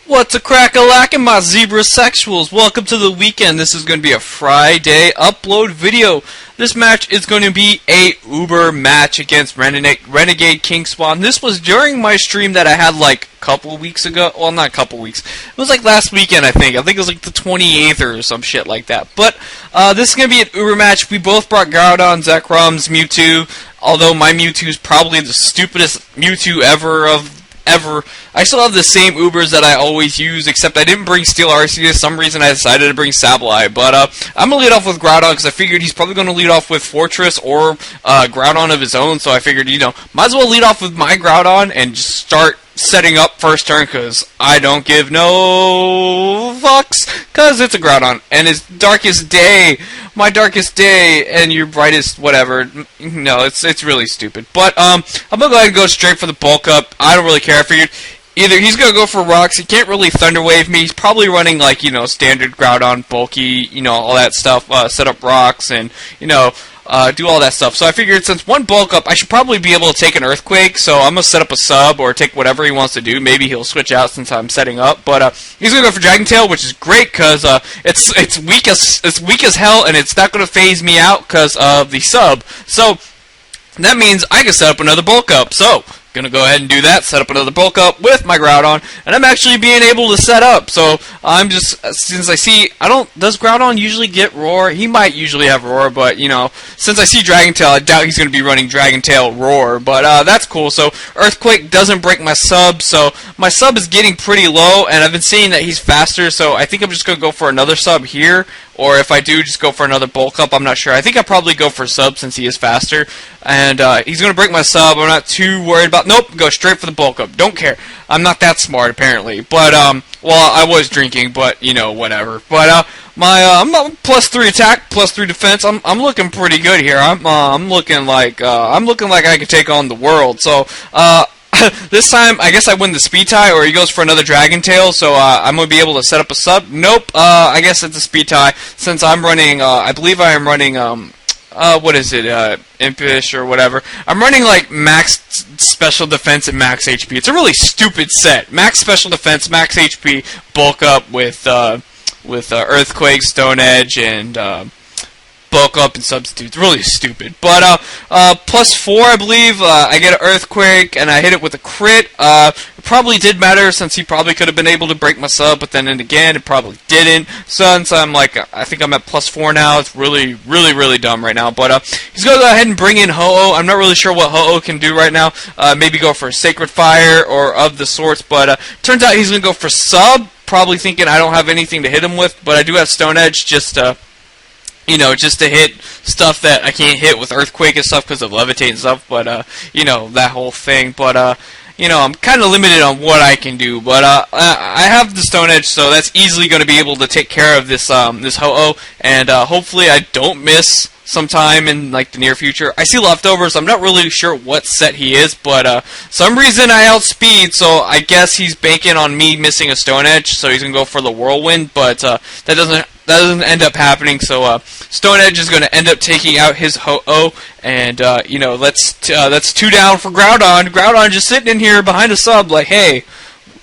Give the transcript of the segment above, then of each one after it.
What's a crack-a-lackin', my zebra sexuals? Welcome to the weekend. This is going to be a Friday upload video. This match is going to be a Uber match against RenegadeKingSpawn. This was during my stream that I had like a couple weeks ago. Well, not a couple weeks. It was like last weekend, I think. I think it was like the 28th or some shit like that. But this is going to be an Uber match. We both brought Groudon, Zekrom's, Mewtwo. Although my Mewtwo is probably the stupidest Mewtwo ever. I still have the same Ubers that I always use, except I didn't bring Steel Arceus. For some reason I decided to bring Sableye. But I'm going to lead off with Groudon because I figured he's probably going to lead off with Fortress or Groudon of his own. So I figured, might as well lead off with my Groudon and just start setting up first turn because I don't give no fucks because it's a Groudon. And his darkest day, my darkest day, and your brightest whatever. No, it's really stupid. But I'm going to go ahead and go straight for the bulk up. I don't really care. I figured either he's going to go for rocks. He can't really Thunder Wave me. He's probably running like, standard Groudon, bulky, all that stuff, set up rocks and, do all that stuff. So I figured since one bulk up, I should probably be able to take an Earthquake, so I'm going to set up a sub or take whatever he wants to do. Maybe he'll switch out since I'm setting up, but he's going to go for Dragon Tail, which is great because it's weak as hell, and it's not going to phase me out because of the sub. So that means I can set up another bulk up. So gonna go ahead and do that, set up another bulk up with my Groudon, and I'm actually being able to set up. So I'm just, since I see, does Groudon usually get Roar? He might usually have Roar, but since I see Dragon Tail, I doubt he's gonna be running Dragon Tail Roar, but that's cool. So Earthquake doesn't break my sub, so my sub is getting pretty low, and I've been seeing that he's faster, so I think I'm just gonna go for another sub here. Or if I do, just go for another bulk up. I'm not sure. I think I'll probably go for sub since he is faster. And he's going to break my sub. I'm not too worried about... Nope, go straight for the bulk up. Don't care. I'm not that smart, apparently. But, well, I was drinking, but, whatever. But, I'm +3 attack, +3 defense. I'm looking pretty good here. I'm looking like I could take on the world. So, this time, I guess I win the speed tie, or he goes for another Dragon Tail, so I'm going to be able to set up a sub. Nope, I guess it's a speed tie, since I'm running, I believe I am running, what is it, Impish or whatever. I'm running, like, max special defense and max HP. It's a really stupid set. Max special defense, max HP, bulk up with Earthquake, Stone Edge, and, bulk up and substitutes. Really stupid. But +4, I believe. I get an Earthquake and I hit it with a crit. It probably did matter since he probably could have been able to break my sub, but then again it probably didn't. Since I'm like, I think I'm at +4 now. It's really, really, really dumb right now. But he's going to go ahead and bring in Ho-Oh. I'm not really sure what Ho-Oh can do right now. Maybe go for Sacred Fire or of the sorts. But turns out he's going to go for sub. Probably thinking I don't have anything to hit him with, but I do have Stone Edge just just to hit stuff that I can't hit with Earthquake and stuff because of Levitate and stuff, but, that whole thing, but, I'm kind of limited on what I can do, but, I have the Stone Edge, so that's easily going to be able to take care of this, this Ho-Oh, and, hopefully I don't miss sometime in, like, the near future. I see Leftovers. I'm not really sure what set he is, but, some reason I outspeed, so I guess he's banking on me missing a Stone Edge, so he's going to go for the Whirlwind, but, that doesn't end up happening, so Stone Edge is going to end up taking out his Ho-Oh, and that's 2 down for Groudon. Groudon just sitting in here behind a sub like, hey,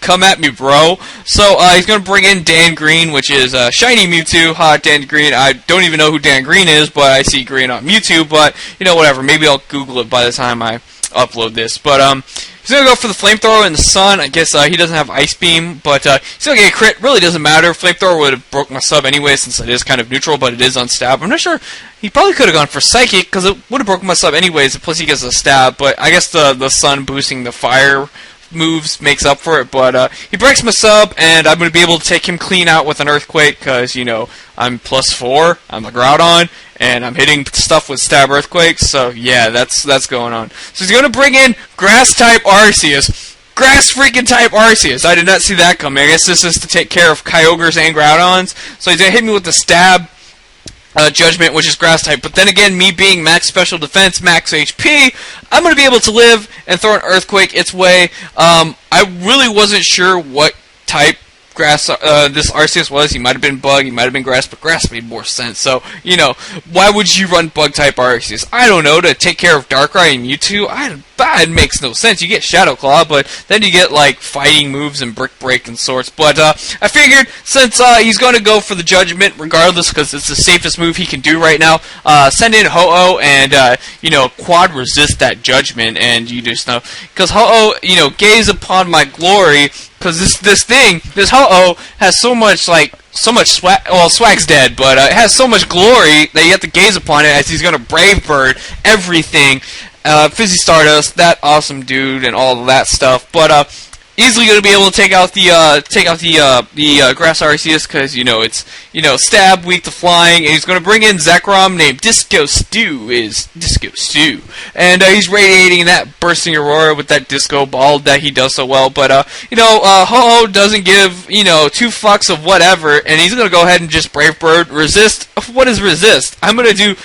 come at me, bro. So he's going to bring in Dan Green, which is Shiny Mewtwo. Hot Dan Green. I don't even know who Dan Green is, but I see Green on Mewtwo, but whatever. Maybe I'll Google it by the time I upload this, but he's going to go for the Flamethrower in the sun. I guess he doesn't have Ice Beam, but he's going to get a crit. Really doesn't matter. Flamethrower would have broke my sub anyway since it is kind of neutral, but it is on stab. I'm not sure. He probably could have gone for Psychic because it would have broken my sub anyways, plus he gets a stab, but I guess the sun boosting the fire moves makes up for it, but he breaks my sub, and I'm going to be able to take him clean out with an Earthquake because, I'm +4, I'm a Groudon, and I'm hitting stuff with Stab Earthquakes, so yeah, that's going on. So he's going to bring in Grass-type Arceus. Grass-freaking-type Arceus. I did not see that coming. I guess this is to take care of Kyogres and Groudons, so he's going to hit me with the Stab Judgment, which is Grass type, but then again, me being max special defense, max HP, I'm going to be able to live and throw an Earthquake its way. I really wasn't sure what type this Arceus was. He might have been Bug, he might have been Grass, but Grass made more sense. So, you know, why would you run Bug-type Arceus? I don't know, to take care of Darkrai and Mewtwo? It makes no sense. You get Shadow Claw, but then you get, like, fighting moves and Brick Break and sorts. But, I figured, since, he's gonna go for the Judgment regardless, because it's the safest move he can do right now, send in Ho-Oh and, you know, quad resist that Judgment, and you just know, because Ho-Oh, you know, gaze upon my glory, because this Ho-Oh has so much swag. Well, swag's dead, but it has so much glory that you have to gaze upon it as he's gonna Brave Bird everything. Fizzy Stardust, that awesome dude, and all of that stuff. But easily gonna be able to take out the Grass Arceus, because you know it's stab, weak to flying, and he's gonna bring in Zekrom named Disco Stew, and he's radiating that bursting Aurora with that Disco Ball that he does so well. But Ho-Oh doesn't give two fucks of whatever, and he's gonna go ahead and just Brave Bird resist. What is resist? I'm gonna do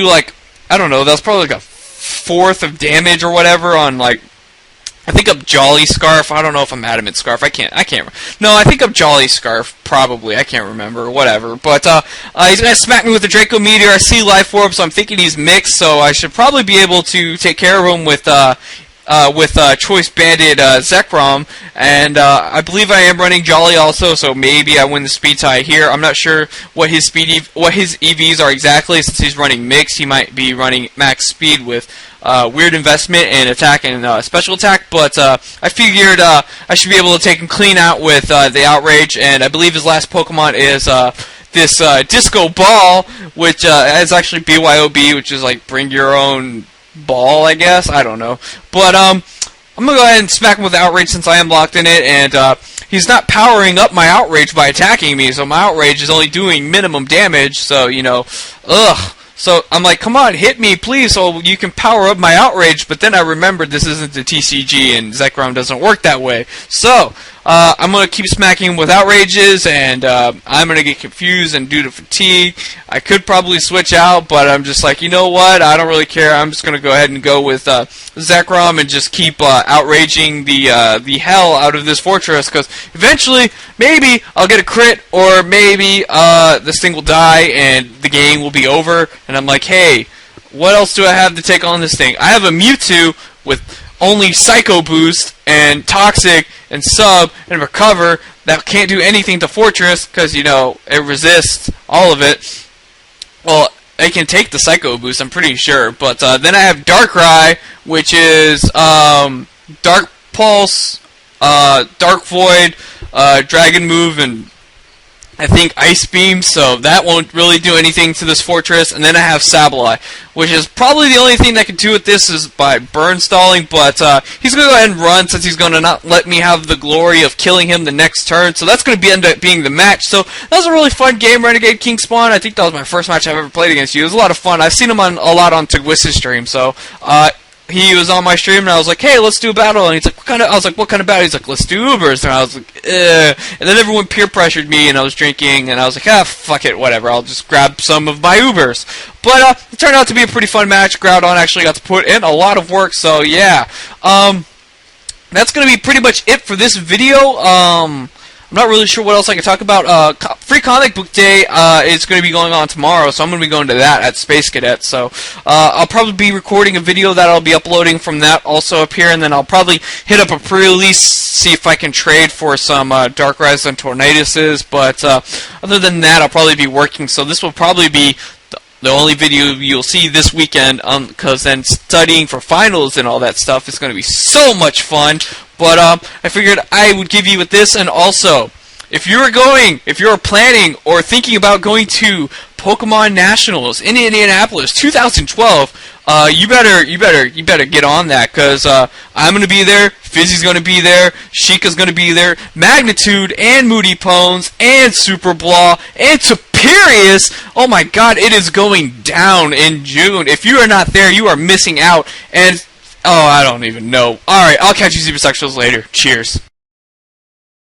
like, I don't know. That's probably like a fourth of damage or whatever on, like, I think up Jolly Scarf. I don't know if I'm Adamant Scarf. I can't. No, I think up Jolly Scarf. Probably. I can't remember. Whatever. But he's gonna smack me with the Draco Meteor. I see Life Orb, so I'm thinking he's mixed. So I should probably be able to take care of him with Choice Banded Zekrom, and I believe I am running Jolly also, so maybe I win the speed tie here. I'm not sure what his EVs are exactly, since he's running mixed. He might be running max speed with weird investment and attack and special attack, but I figured I should be able to take him clean out with the Outrage, and I believe his last Pokemon is this Disco Ball, which is actually BYOB, which is like bring your own ball, I guess. I don't know. But I'm gonna go ahead and smack him with Outrage since I am locked in it, and he's not powering up my Outrage by attacking me, so my Outrage is only doing minimum damage, so, ugh. So I'm like, come on, hit me, please, so you can power up my Outrage. But then I remembered this isn't the TCG, and Zekrom doesn't work that way. So I'm going to keep smacking him with Outrages, and I'm going to get confused and do the fatigue. I could probably switch out, but I'm just like, you know what? I don't really care. I'm just going to go ahead and go with Zekrom and just keep outraging the hell out of this fortress, because eventually, maybe I'll get a crit, or maybe this thing will die and the game will be over. And I'm like, hey, what else do I have to take on this thing? I have a Mewtwo with only Psycho Boost and Toxic and Sub and Recover that can't do anything to Fortress because, it resists all of it. Well, it can take the Psycho Boost, I'm pretty sure. But then I have Darkrai, which is Dark Pulse, Dark Void, Dragon Move, and I think Ice Beam, so that won't really do anything to this fortress. And then I have Sableye, which is probably the only thing that can do with this is by burn stalling, but he's going to go ahead and run since he's going to not let me have the glory of killing him the next turn, so that's going to end up being the match. So that was a really fun game, RenegadeKingSpawn. I think that was my first match I've ever played against you. It was a lot of fun. I've seen him a lot on Tugwis's stream, so he was on my stream, and I was like, hey, let's do a battle. And he's like, I was like, what kind of battle? He's like, let's do UBERS. And I was like, eh. And then everyone peer pressured me, and I was drinking, and I was like, fuck it, whatever. I'll just grab some of my UBERS. But it turned out to be a pretty fun match. Groudon actually got to put in a lot of work, so yeah. That's going to be pretty much it for this video. I'm not really sure what else I can talk about. Free Comic Book Day is going to be going on tomorrow, so I'm going to be going to that at Space Cadet. So I'll probably be recording a video that I'll be uploading from that also up here, and then I'll probably hit up a pre-release, see if I can trade for some Darkrai's and Tornaduses. But other than that, I'll probably be working, so this will probably be the only video you'll see this weekend, because then studying for finals and all that stuff is going to be so much fun. But I figured I would give you with this, and also, if you're planning or thinking about going to Pokemon Nationals in Indianapolis 2012, you better get on that, because I'm going to be there, Fizzy's going to be there, Sheikah's going to be there, Magnitude, and Moody Pones, and Super Blah, and Superius. Oh my god, it is going down in June. If you are not there, you are missing out, and I don't even know. Alright, I'll catch you Zebra Sexuals later. Cheers.